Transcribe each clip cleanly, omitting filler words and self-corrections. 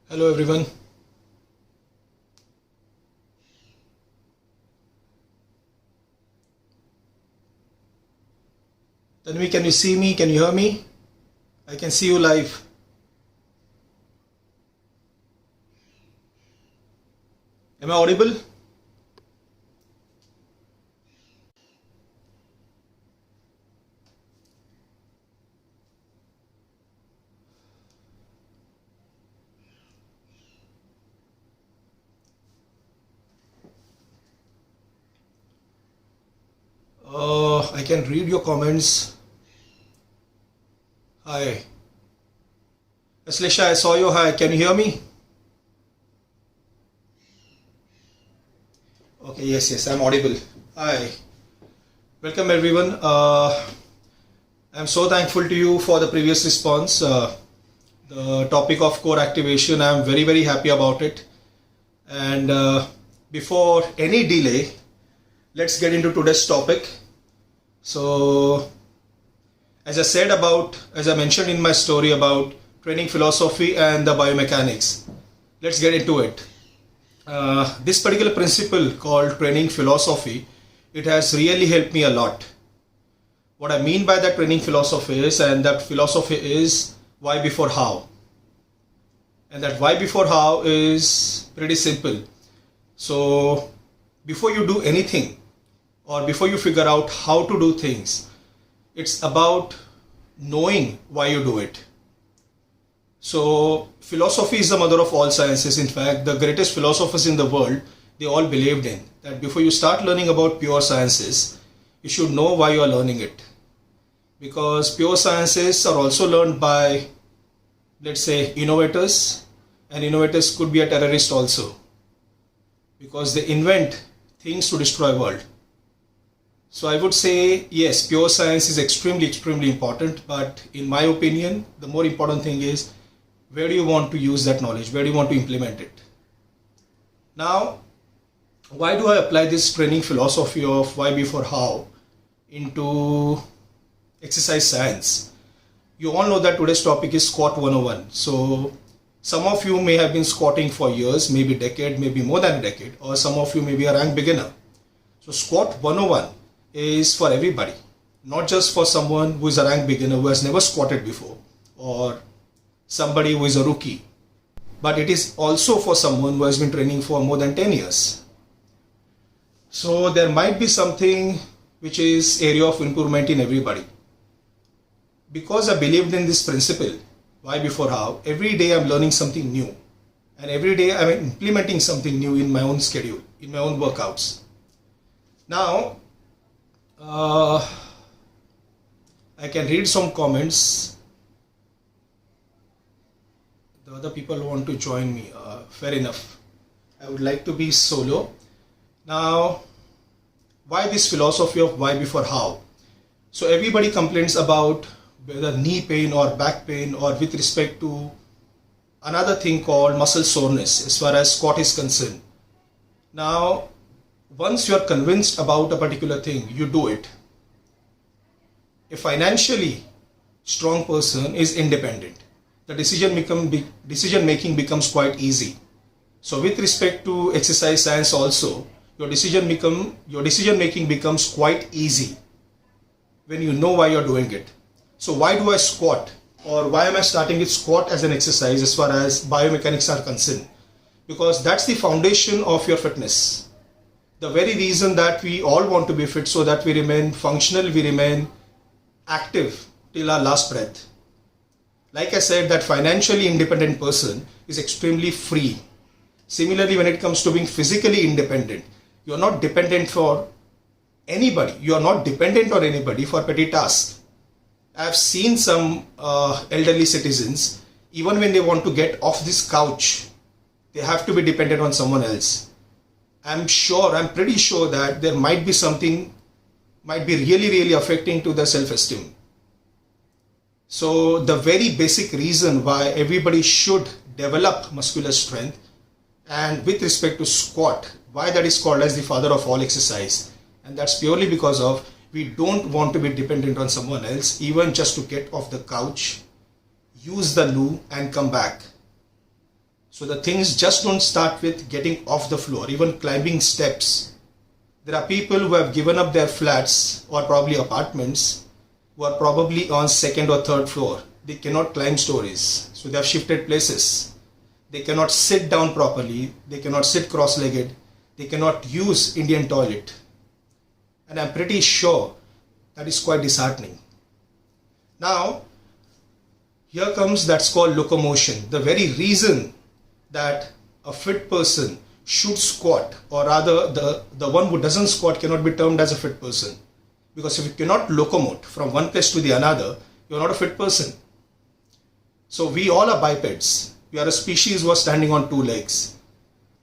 Hello everyone. Tanvi, can you see me? Can you hear me? I can see you live. Am I audible? I can read your comments. Hi. Aslisha, I saw you. Hi. Can you hear me? Okay, yes, I'm audible. Hi. Welcome everyone. I'm so thankful to you for the previous response. The topic of core activation, I'm very happy about it. And before any delay, let's get into today's topic. So, as I mentioned in my story about training philosophy and the biomechanics, let's get into it. This particular principle called training philosophy, it has really helped me a lot. What I mean by that training philosophy is why before how. And that why before how is pretty simple. So, before you do anything, or before you figure out how to do things, it's about knowing why you do it. So philosophy is the mother of all sciences. In fact, the greatest philosophers in the world, they all believed in that before you start learning about pure sciences, you should know why you are learning it. Because pure sciences are also learned by, let's say, innovators, and innovators could be a terrorist also, because they invent things to destroy the world. So I would say, yes, pure science is extremely important, but in my opinion, the more important thing is, where do you want to use that knowledge? Where do you want to implement it? Now, why do I apply this training philosophy of why before how into exercise science? You all know that today's topic is squat 101. So some of you may have been squatting for years, maybe a decade, maybe more than a decade, or some of you may be a rank beginner. So squat 101 is for everybody, not just for someone who is a rank beginner who has never squatted before, or somebody who is a rookie, but it is also for someone who has been training for more than 10 years. So there might be something which is area of improvement in everybody. Because I believed in this principle, why before how, every day I'm learning something new, and every day I'm implementing something new in my own schedule, in my own workouts. Now, I can read some comments. The other people want to join me. Fair enough. I would like to be solo. Now, why this philosophy of why before how? So everybody complains about whether knee pain or back pain, or with respect to another thing called muscle soreness as far as squat is concerned. Now, once you are convinced about a particular thing, you do it. A financially strong person is independent. The decision making becomes quite easy. So with respect to exercise science also, your decision making becomes quite easy when you know why you're doing it. So why do I squat, or why am I starting with squat as an exercise as far as biomechanics are concerned? Because that's the foundation of your fitness. The very reason that we all want to be fit, so that we remain functional, we remain active till our last breath. Like I said, that financially independent person is extremely free. Similarly, when it comes to being physically independent, you are not dependent for anybody. You are not dependent on anybody for petty tasks. I have seen some elderly citizens, even when they want to get off this couch, they have to be dependent on someone else. I'm pretty sure that there might be something, might be really affecting to their self-esteem. So the very basic reason why everybody should develop muscular strength, and with respect to squat, why that is called as the father of all exercise, and that's purely because of we don't want to be dependent on someone else, even just to get off the couch, use the loo and come back. So the things just don't start with getting off the floor, even climbing steps. There are people who have given up their flats or probably apartments who are probably on second or third floor. They cannot climb stories, so they have shifted places. They cannot sit down properly, they cannot sit cross-legged, they cannot use Indian toilet. And I'm pretty sure that is quite disheartening. Now, here comes that's called locomotion. The very reason that a fit person should squat, or rather the one who doesn't squat cannot be termed as a fit person. Because if you cannot locomote from one place to the another, you're not a fit person. So we all are bipeds. We are a species who are standing on two legs.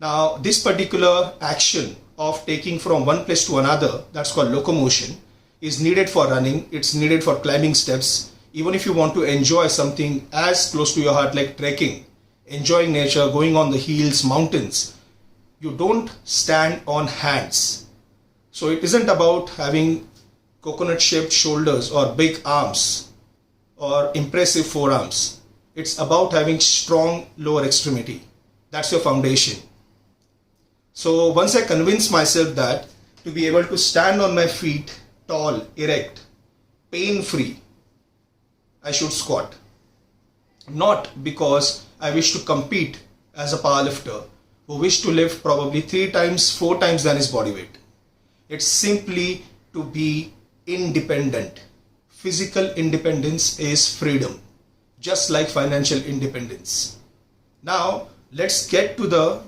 Now this particular action of taking from one place to another, that's called locomotion, is needed for running, it's needed for climbing steps. Even if you want to enjoy something as close to your heart like trekking, enjoying nature, going on the hills, mountains, you don't stand on hands. So it isn't about having coconut shaped shoulders or big arms or impressive forearms. It's about having strong lower extremity. That's your foundation. So once I convince myself that to be able to stand on my feet tall, erect, pain-free, I should squat. Not because I wish to compete as a powerlifter who wish to lift probably 3 times, 4 times than his body weight. It's simply to be independent. Physical independence is freedom, just like financial independence. Now let's get to the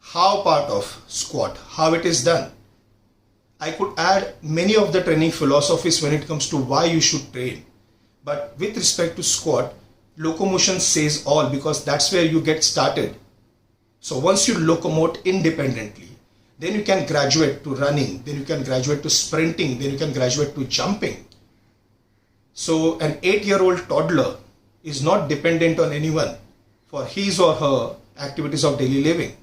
how part of squat, how it is done. I could add many of the training philosophies when it comes to why you should train. But with respect to squat, locomotion says all, because that's where you get started. So once you locomote independently, then you can graduate to running, then you can graduate to sprinting, then you can graduate to jumping. So an 8-year-old toddler is not dependent on anyone for his or her activities of daily living.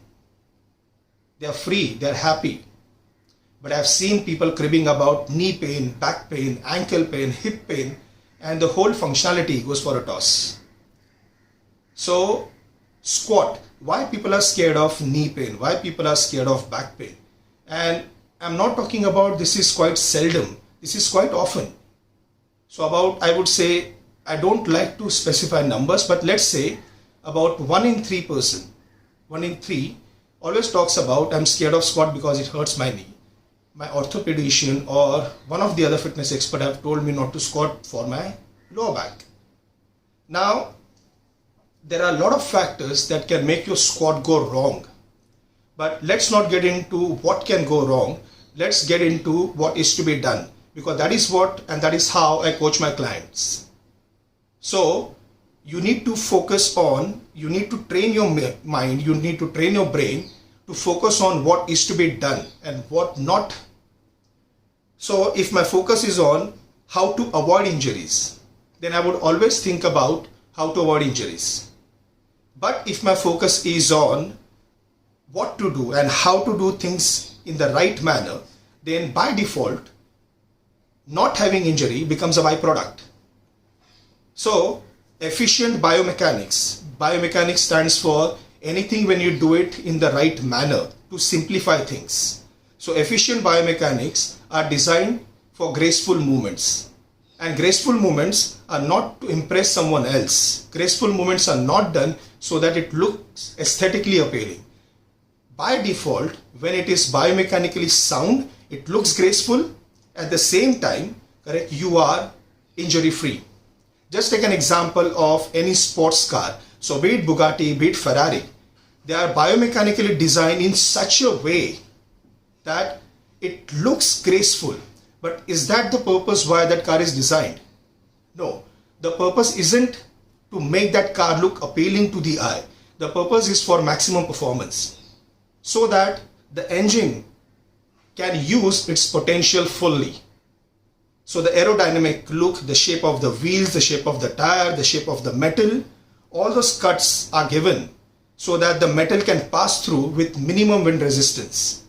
They are free, they are happy. But I've seen people cribbing about knee pain, back pain, ankle pain, hip pain, and the whole functionality goes for a toss. So squat, why people are scared of knee pain, why people are scared of back pain. And I'm not talking about this is quite seldom, this is quite often. So about, I would say, I don't like to specify numbers, but let's say about 1 in 3 person, 1 in 3 always talks about I'm scared of squat because it hurts my knee. My orthopedician or one of the other fitness experts have told me not to squat for my lower back. Now, there are a lot of factors that can make your squat go wrong. But let's not get into what can go wrong. Let's get into what is to be done, because that is what and that is how I coach my clients. So you need to focus on, you need to train your mind, you need to train your brain to focus on what is to be done and what not. So if my focus is on how to avoid injuries, then I would always think about how to avoid injuries. But if my focus is on what to do and how to do things in the right manner, then by default, not having injury becomes a byproduct. So efficient biomechanics. Biomechanics stands for anything when you do it in the right manner to simplify things. So efficient biomechanics are designed for graceful movements. And graceful movements are not to impress someone else. Graceful movements are not done so that it looks aesthetically appealing. By default, when it is biomechanically sound, it looks graceful. At the same time, correct, you are injury free. Just take an example of any sports car. So be it Bugatti, be it Ferrari, they are biomechanically designed in such a way that it looks graceful. But is that the purpose why that car is designed? No. The purpose isn't to make that car look appealing to the eye. The purpose is for maximum performance, so that the engine can use its potential fully. So the aerodynamic look, the shape of the wheels, the shape of the tire, the shape of the metal, all those cuts are given so that the metal can pass through with minimum wind resistance.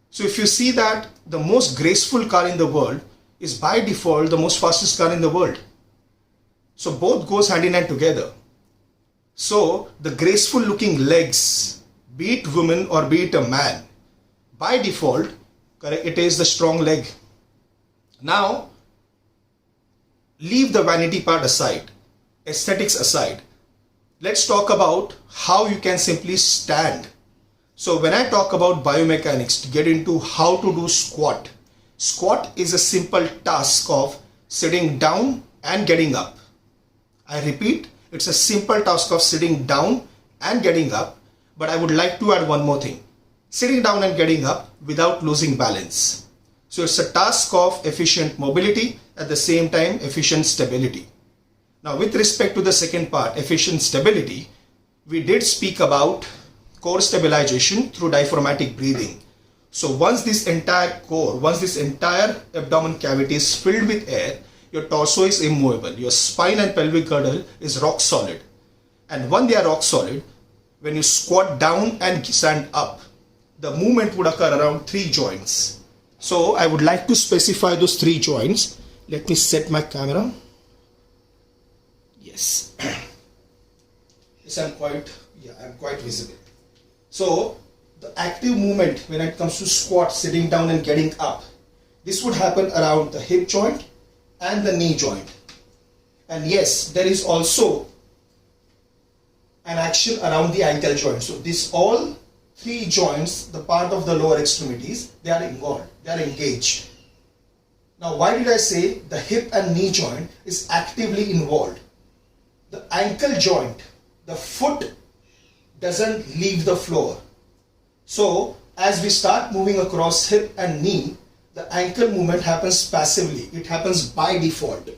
So if you see that the most graceful car in the world is by default the most fastest car in the world. So both goes hand in hand together. So the graceful looking legs, be it woman or be it a man, by default, correct, it is the strong leg. Now, leave the vanity part aside, aesthetics aside. Let's talk about how you can simply stand. So when I talk about biomechanics, to get into how to do squat, squat is a simple task of sitting down and getting up. I repeat, it's a simple task of sitting down and getting up, but I would like to add one more thing. Sitting down and getting up without losing balance. So it's a task of efficient mobility, at the same time efficient stability. Now with respect to the second part, efficient stability, we did speak about core stabilization through diaphragmatic breathing. So once this entire core, once this entire abdomen cavity is filled with air, your torso is immovable, your spine and pelvic girdle is rock solid. And when they are rock solid, when you squat down and stand up, the movement would occur around 3 joints. So I would like to specify those 3 joints. Let me set my camera. Yes. Yes, I'm quite visible. So the active movement when it comes to squat, sitting down and getting up, this would happen around the hip joint and the knee joint. And yes, there is also an action around the ankle joint. So this all 3 joints, the part of the lower extremities, they are involved, they are engaged. Now why did I say the hip and knee joint is actively involved? The ankle joint, the foot doesn't leave the floor. So as we start moving across hip and knee, the ankle movement happens passively. It happens by default.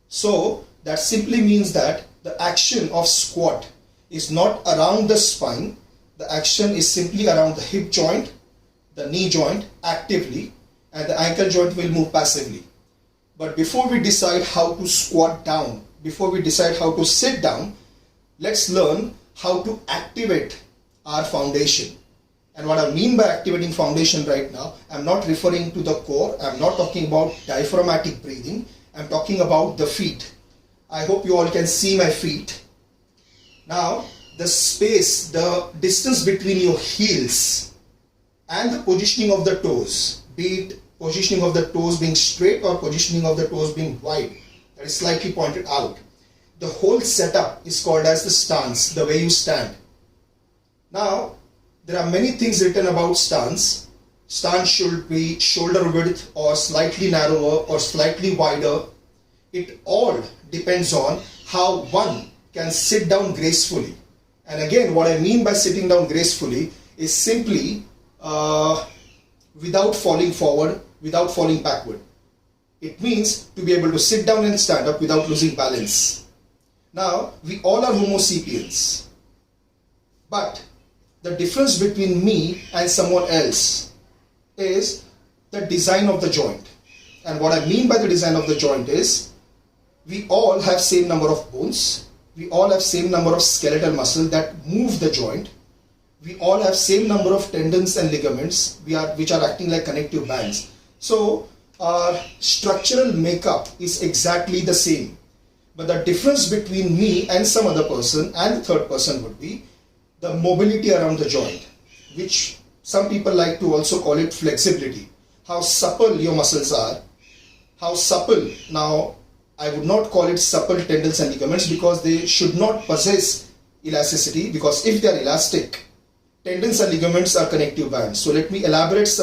So that simply means that the action of squat is not around the spine. The action is simply around the hip joint, the knee joint actively, and the ankle joint will move passively. But before we decide how to squat down, before we decide how to sit down, let's learn how to activate our foundation. And what I mean by activating foundation right now, I'm not referring to the core, I'm not talking about diaphragmatic breathing, I'm talking about the feet. I hope you all can see my feet. Now, the space, the distance between your heels and the positioning of the toes, be it positioning of the toes being straight or positioning of the toes being wide, that is slightly pointed out. The whole setup is called as the stance, the way you stand. Now, there are many things written about stance. Stance should be shoulder width or slightly narrower or slightly wider. It all depends on how one can sit down gracefully. And again, what I mean by sitting down gracefully is simply without falling forward, without falling backward. It means to be able to sit down and stand up without losing balance. Now, we all are Homo sapiens. But the difference between me and someone else is the design of the joint. And what I mean by the design of the joint is, we all have same number of bones. We all have same number of skeletal muscle that move the joint. We all have same number of tendons and ligaments which are acting like connective bands. So our structural makeup is exactly the same. But the difference between me and some other person and the third person would be the mobility around the joint, which some people like to also call it flexibility. How supple your muscles are, how supple. Now, I would not call it supple tendons and ligaments because they should not possess elasticity, because if they are elastic, tendons and ligaments are connective bands. So let me elaborate some